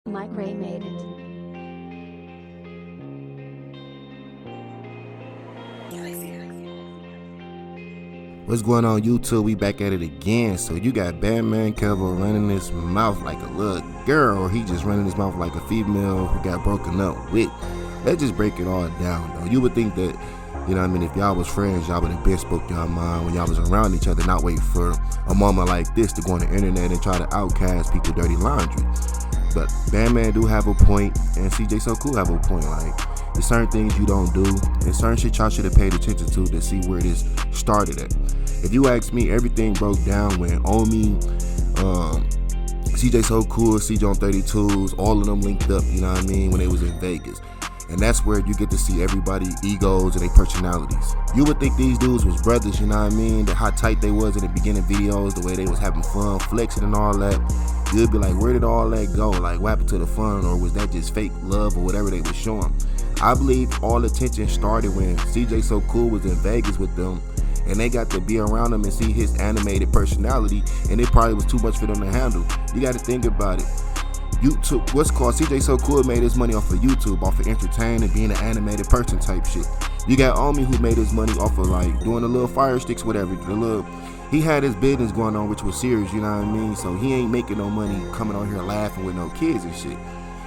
MikeRay made it. What's going on YouTube? We back at it again. So you got Bandman Kevo running his mouth like a little girl, or he just running his mouth like a female who got broken up with. Let's just break it all down though. You would think that, you know what I mean, if y'all was friends, y'all would have been spoke y'all mind when y'all was around each other, not wait for a moment like this to go on the internet and try to outcast people dirty laundry. But Bandman do have a point, and CJ So Cool have a point. Like, there's certain things you don't do, and certain shit y'all should have paid attention to see where this started at. If you ask me, everything broke down when Omi, CJ So Cool, CJ on 32s, all of them linked up, you know what I mean, when they was in Vegas. And that's where you get to see everybody's egos and their personalities. You would think these dudes was brothers, you know what I mean? How tight they was in the beginning videos, the way they was having fun, flexing and all that. You'd be like, where did all that go? Like, what happened to the fun? Or was that just fake love or whatever they was showing? I believe all the tension started when CJ So Cool was in Vegas with them, and they got to be around him and see his animated personality, and it probably was too much for them to handle. You got to think about it. YouTube, what's called CJ So Cool made his money off of YouTube, off of entertaining, being an animated person type shit. You got Omi who made his money off of like doing the little fire sticks, whatever. He had his business going on, which was serious, you know what I mean? So he ain't making no money coming on here laughing with no kids and shit.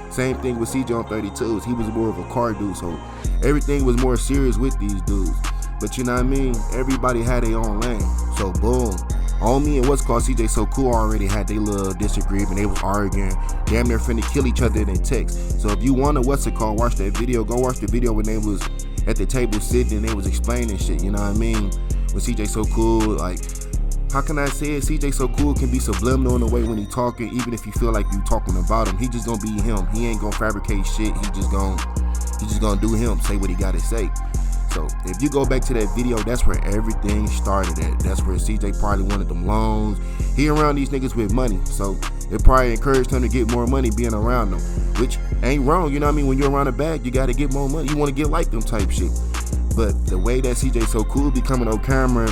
Same thing with CJ on 32s. He was more of a car dude, so everything was more serious with these dudes. But you know what I mean? Everybody had their own lane. So boom. Omi and what's called CJ So Cool already had their little disagreement. They was arguing, damn near finna kill each other in text. So if you wanna watch that video, go watch the video when they was at the table sitting and they was explaining shit, you know what I mean? With CJ So Cool, like, how can I say it? CJ So Cool can be subliminal in a way when he talking, even if you feel like you talking about him. He just gonna be him. He ain't gonna fabricate shit. He just gonna do him, say what he gotta say. So if you go back to that video, that's where everything started at. That's where CJ probably wanted them loans. He around these niggas with money, so it probably encouraged him to get more money being around them, which ain't wrong, you know what I mean? When you're around a bag, you gotta get more money. You wanna get like them type shit. But the way that CJ So Cool be coming on camera,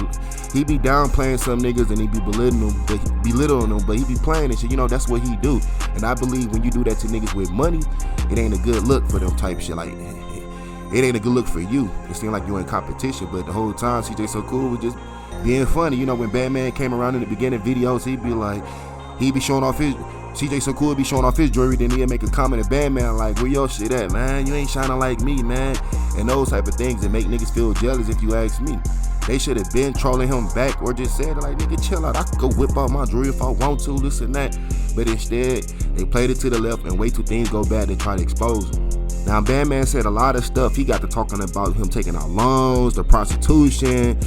he be downplaying some niggas and he be belittling them, but he be playing and shit, you know, that's what he do. And I believe when you do that to niggas with money, it ain't a good look for them type shit. Like, it ain't a good look for you. It seemed like you in competition, but the whole time CJ So Cool was just being funny. You know, when Bandman came around in the beginning videos, he'd be showing off his, CJ So Cool be showing off his jewelry, then he'd make a comment to Bandman like, where your shit at, man? You ain't shining like me, man. And those type of things that make niggas feel jealous, if you ask me. They should have been trolling him back or just said like, nigga, chill out. I could go whip out my jewelry if I want to, this and that. But instead, they played it to the left and wait till things go bad and try to expose him. Now, Bandman said a lot of stuff. He got to talking about him taking out loans, the prostitution,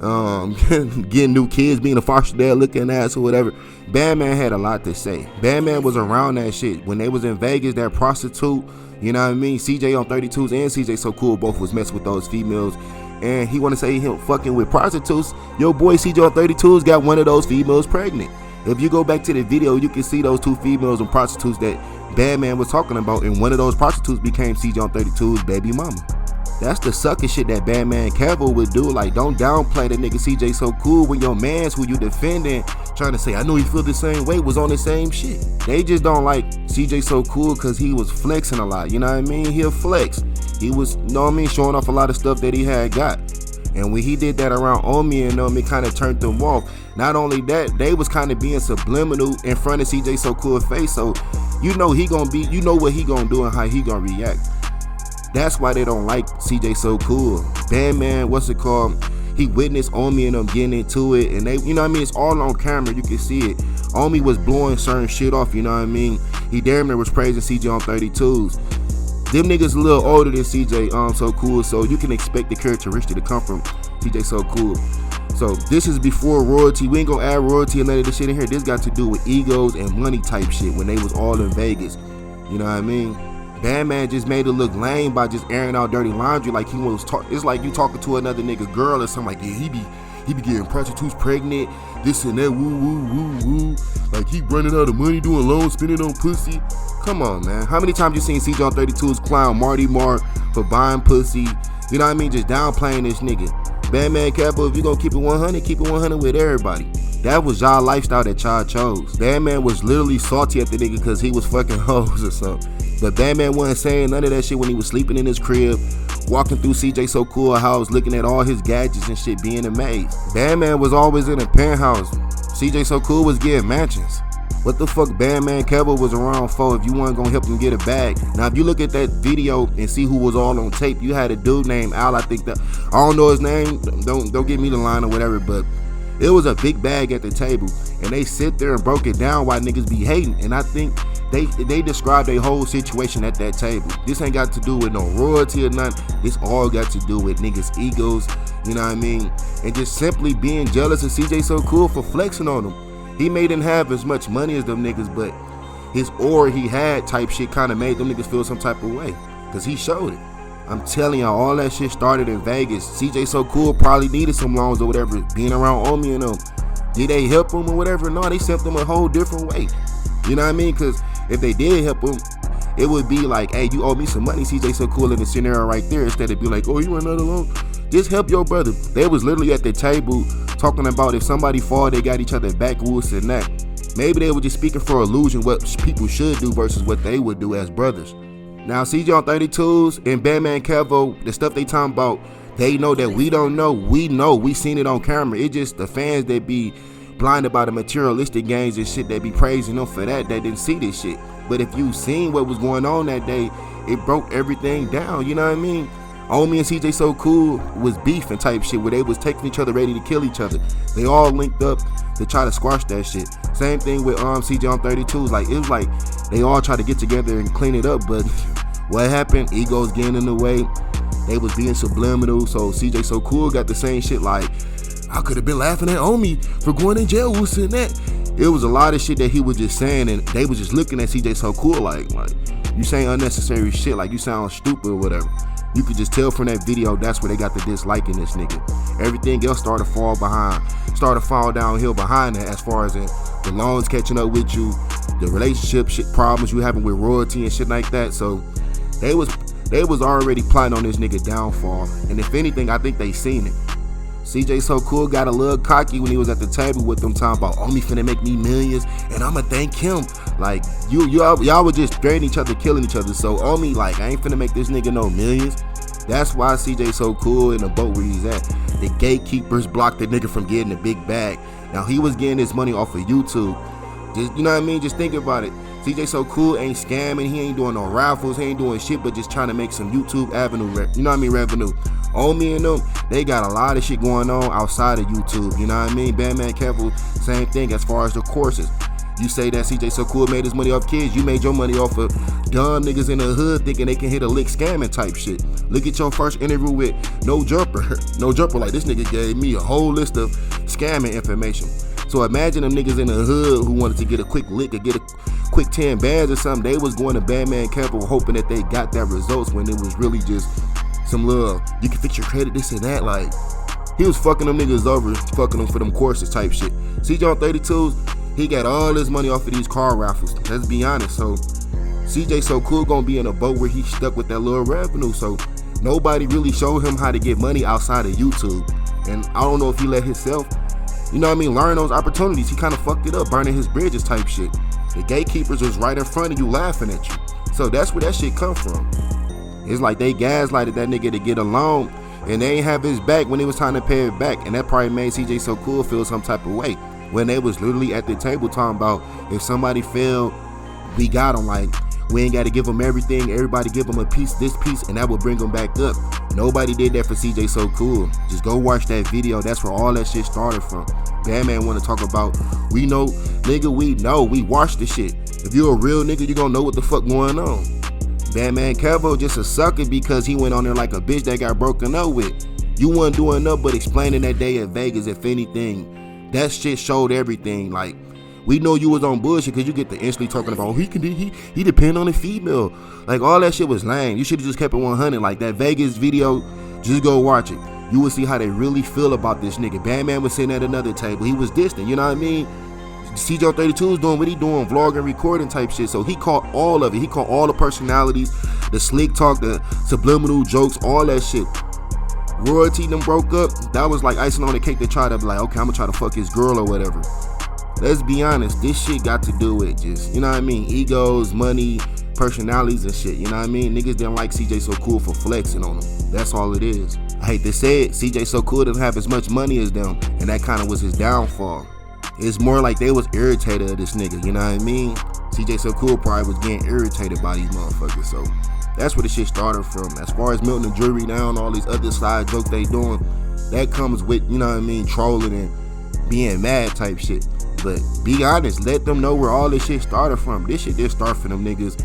getting new kids, being a foster dad looking ass or whatever. Bandman had a lot to say. Bandman was around that shit. When they was in Vegas, that prostitute, you know what I mean? CJ on 32s and CJ So Cool both was messing with those females. And he want to say him fucking with prostitutes. Your boy CJ on 32s got one of those females pregnant. If you go back to the video, you can see those two females and prostitutes that Bandman was talking about, and one of those prostitutes became CJ on 32's baby mama. That's the sucker shit that Bandman Kevo would do. Like, don't downplay that nigga CJ So Cool when your mans who you defending trying to say, I know you feel the same way, was on the same shit. They just don't like CJ So Cool because he was flexing a lot, you know what I mean? He'll flex. He was, you know what I mean, showing off a lot of stuff that he had got. And when he did that around Omi and them, it kind of turned them off. Not only that, they was kind of being subliminal in front of CJ So Cool's face. So you know he gonna be, you know what he gonna do and how he gonna react. That's why they don't like CJ So Cool. Bandman, what's it called? He witnessed Omi and them getting into it, and they, you know what I mean? It's all on camera, you can see it. Omi was blowing certain shit off, you know what I mean? He damn near was praising CJ on 32s. Them niggas a little older than CJ So Cool, so you can expect the characteristic to come from CJ So Cool. So this is before royalty. We ain't gonna add royalty and none of this shit in here. This got to do with egos and money type shit when they was all in Vegas. You know what I mean? Bandman just made it look lame by just airing out dirty laundry like he was it's like you talking to another nigga girl or something like, yeah, he be getting prostitutes pregnant, this and that, woo woo woo woo. Like he running out of money, doing loans, spending on pussy. Come on, man. How many times you seen CJ on 32's clown Marty Mark for buying pussy? You know what I mean? Just downplaying this nigga. Bandman Kevo, if you gonna keep it 100, keep it 100 with everybody. That was y'all lifestyle that y'all chose. Bandman was literally salty at the nigga because he was fucking hoes or something. But Bandman wasn't saying none of that shit when he was sleeping in his crib, walking through CJ So Cool house, looking at all his gadgets and shit, being amazed. Bandman was always in a penthouse. CJ So Cool was getting mansions. What the fuck Bandman Kevo was around for if you weren't gonna help him get a bag? Now if you look at that video and see who was all on tape, you had a dude named Al, I think that, I don't know his name, don't give me the line or whatever, but it was a big bag at the table and they sit there and broke it down why niggas be hating. And I think they described their whole situation at that table. This ain't got to do with no royalty or nothing. This all got to do with niggas' egos, you know what I mean? And just simply being jealous of CJ So Cool for flexing on them. He may didn't have as much money as them niggas, but his aura he had type shit kind of made them niggas feel some type of way, because he showed it. I'm telling y'all, all that shit started in Vegas. CJ So Cool probably needed some loans or whatever, being around Omi and them. Did they help him or whatever? No, they sent him a whole different way. You know what I mean? Because if they did help him, it would be like, hey, you owe me some money, CJ So Cool, in the scenario right there, instead of be like, oh, you want another loan? Just help your brother. They was literally at the table talking about if somebody fall, they got each other back, woods and that. Maybe they were just speaking for illusion what people should do versus what they would do as brothers. Now CJ on 32s and Bandman Kevo, the stuff they talking about, they know that we don't know. We know, we seen it on camera. It's just the fans that be blinded by the materialistic gains and shit that be praising them for that didn't see this shit. But if you seen what was going on that day, it broke everything down, you know what I mean? Omi and CJ So Cool was beefing type shit where they was taking each other ready to kill each other. They all linked up to try to squash that shit. Same thing with CJ on 32s. Like, it was like they all tried to get together and clean it up, but what happened? Egos getting in the way. They was being subliminal, so CJ So Cool got the same shit like, I could have been laughing at Omi for going in jail, who's in that? It was a lot of shit that he was just saying, and they was just looking at CJ So Cool like you saying unnecessary shit, like you sound stupid or whatever. You could just tell from that video that's where they got the disliking this nigga. Everything else started to fall downhill behind that, as far as the loans catching up with you, the relationship shit problems you having with royalty and shit like that. So they was already plotting on this nigga downfall, and if anything, I think they seen it. CJ So Cool got a little cocky when he was at the table with them talking about, Omi finna make me millions and I'ma thank him. Like, y'all were just threatening each other, killing each other. So Omi like, I ain't finna make this nigga no millions. That's why CJ So Cool in the boat where he's at. The gatekeepers blocked the nigga from getting the big bag. Now he was getting his money off of YouTube. Just, you know what I mean? Just think about it. CJ So Cool ain't scamming, he ain't doing no raffles, he ain't doing shit but just trying to make some YouTube revenue. Omi and them, they got a lot of shit going on outside of YouTube, you know what I mean? Bandman Kevo, same thing as far as the courses. You say that CJ So Cool made his money off kids, you made your money off of dumb niggas in the hood thinking they can hit a lick scamming type shit. Look at your first interview with No Jumper. No Jumper, like, this nigga gave me a whole list of scamming information. So imagine them niggas in the hood who wanted to get a quick lick or get a quick 10 bands or something. They was going to Bandman Kevo hoping that they got that results when it was really just some little, you can fix your credit, this and that. Like, he was fucking them niggas over, fucking them for them courses type shit. CJ on 32s, he got all his money off of these car raffles. Let's be honest. So CJ So Cool gonna be in a boat where he stuck with that little revenue. So nobody really showed him how to get money outside of YouTube. And I don't know if he let himself, you know what I mean, learn those opportunities. He kind of fucked it up, burning his bridges type shit. The gatekeepers was right in front of you laughing at you. So that's where that shit come from. It's like they gaslighted that nigga to get a loan, and they ain't have his back when it was time to pay it back. And that probably made CJ So Cool feel some type of way, when they was literally at the table talking about, if somebody failed, we got them. Like, we ain't got to give them everything. Everybody give them a piece, this piece, and that will bring them back up. Nobody did that for CJ So Cool. Just go watch that video. That's where all that shit started from. Bandman want to talk about, we know, nigga, we know. We watch the shit. If you're a real nigga, you gonna know what the fuck going on. Bandman Kevo just a sucker because he went on there like a bitch that got broken up with. You wasn't doing nothing but explaining that day at Vegas. If anything, that shit showed everything. Like, we know you was on bullshit because you get the instantly talking about, oh, he depend on a female. Like, all that shit was lame. You should have just kept it 100. Like, that Vegas video, just go watch it. You will see how they really feel about this nigga. Bandman was sitting at another table. He was distant, you know what I mean? CJ 32 was doing what he doing, vlogging, recording type shit. So he caught all of it. He caught all the personalities, the slick talk, the subliminal jokes, all that shit. Royalty them broke up, that was like icing on the cake to try to be like, okay, I'm gonna try to fuck his girl or whatever. Let's be honest, this shit got to do with just, you know what I mean, egos, money, personalities and shit, you know what I mean? Niggas didn't like CJ So Cool for flexing on them. That's all it is. I hate to say it, CJ So Cool didn't have as much money as them, and that kind of was his downfall. It's more like they was irritated of this nigga, you know what I mean? CJ So Cool probably was getting irritated by these motherfuckers, so that's where the shit started from. As far as Milton and Drury now and all these other side jokes they doing, that comes with, you know what I mean, trolling and being mad type shit. But be honest, let them know where all this shit started from. This shit did start for them niggas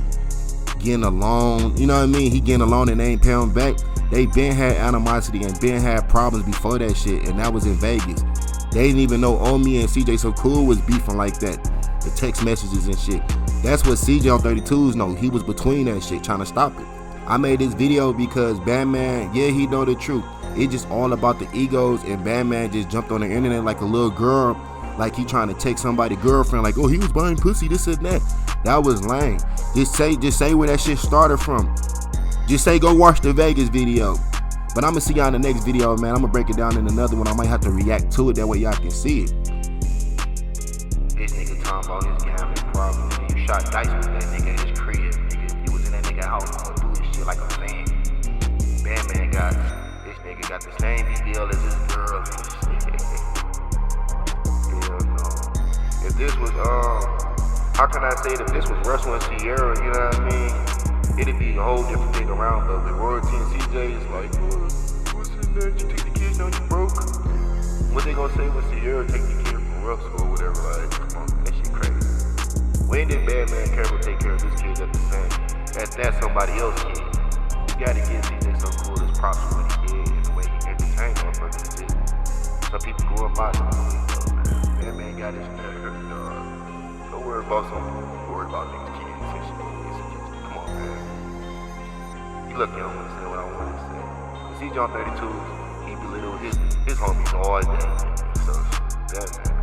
getting a loan, you know what I mean? He getting a loan and they ain't paying back. They been had animosity and been had problems before that shit, and that was in Vegas. They didn't even know Omi and CJ So Cool was beefing like that. The text messages and shit. That's what CJ on 32s know. He was between that shit trying to stop it. I made this video because Bandman, yeah, he know the truth. It's just all about the egos, and Bandman just jumped on the internet like a little girl, like he trying to take somebody's girlfriend, like, oh, he was buying pussy, this and that. That was lame. Just say where that shit started from. Just say go watch the Vegas video. But I'm gonna see y'all in the next video, man. I'm gonna break it down in another one. I might have to react to it, that way y'all can see it. This nigga talking about his gambling problem. You shot dice with that nigga in his crib, nigga. You was in that nigga house going do this shit like a fan. Bandman this nigga got the same BBL as his girl. Hell no. If this was how can I say it? If this was Russell and Sierra, you know what I mean? It'd be a whole different thing around, but with Royalty and CJ, it's like, what's in there? You take the kids down, you broke. What they gonna say when Sierra take the kid from Russell or whatever? Like, come on, that shit crazy. When did Bandman Kevo take care of his kids at the same? That's somebody else's kid. You gotta give CJ So Cool his props for what he did and the way he entertained motherfuckers. Some people go up by him, man. Bandman got his nerve, dog. Don't worry about something. Worry about niggas' kids and shit. Come on, man. You lucky I don't want to say what I want to say. CJ on 32, he belittled his homies all day. So, that, man.